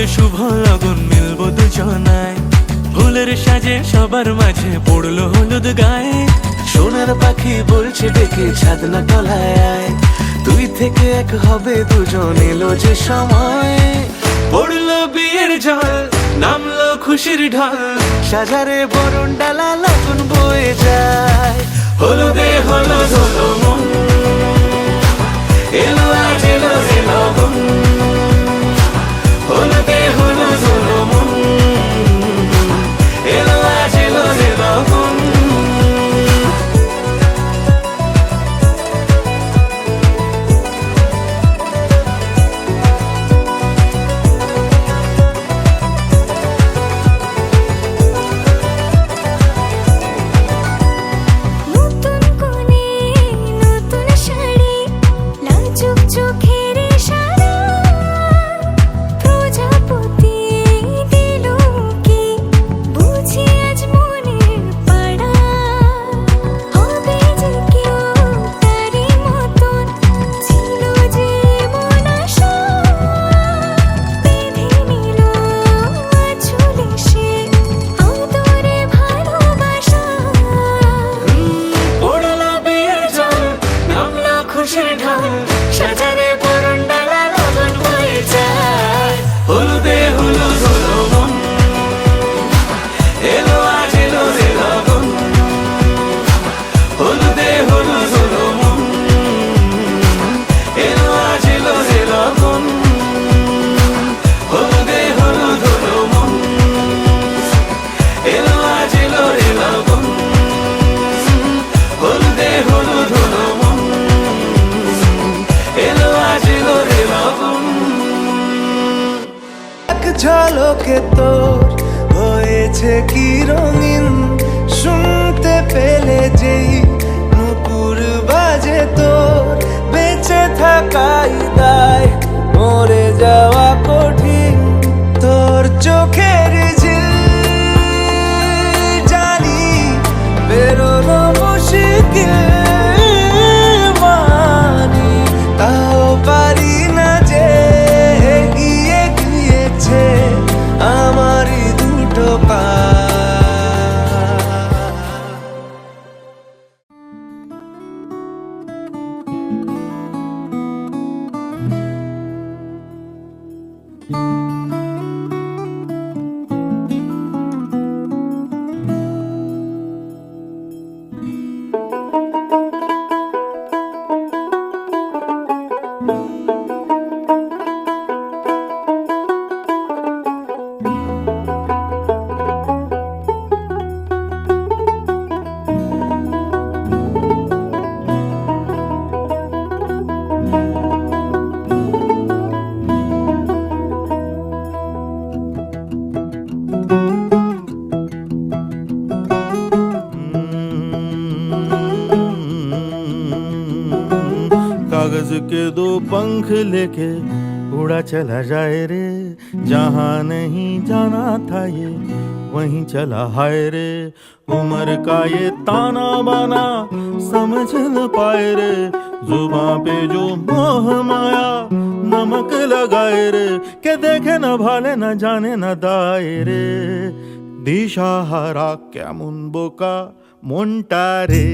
হলে শুভ লগন মিলবো দুজনায়। ফুলের সাজে সবার মাঝে পড়লো হলুদ গায়ে। সোনার পাখি বলছে ডেকে ছাদ না তলায় আয়। দুই থেকে এক হবে দুজন, এলো যে সময়। পড়লো বিয়ের জল, নামলো খুশির ঢল, সাজারে বরণ ডালা লগন বয়ে যায়। হলুদে হলুদ হলো মন, এলো আজ এলো রে লগন। হলুদে হলুদ হলো মন, এলো আজ এলো রে লগন। ঝলকে তোর হয়েছে কি রঙিন, শুনতে পেলে যেই নুপুর বাজে তোর। বেঁচে থাকাই দায়, মরে যাওয়া কঠিন, তোর চোখের ঝিল জানি বেরোনো মুশকিল। মানি তাও পারি না যে এগিয়ে গিয়েছে আমারই দুটো পা। कागज के दो पंख लेके उड़ा चला जाए रे, जहाँ नहीं जाना था ये वहीं चला हाय रे। उम्र का ये ताना बाना समझ न पाए रे, जुबां पे जो मोह माया नमक लगाए रे। के देखे न भाले न जाने न दाए रे, दिशा हारा केमन बोका মনটা রে।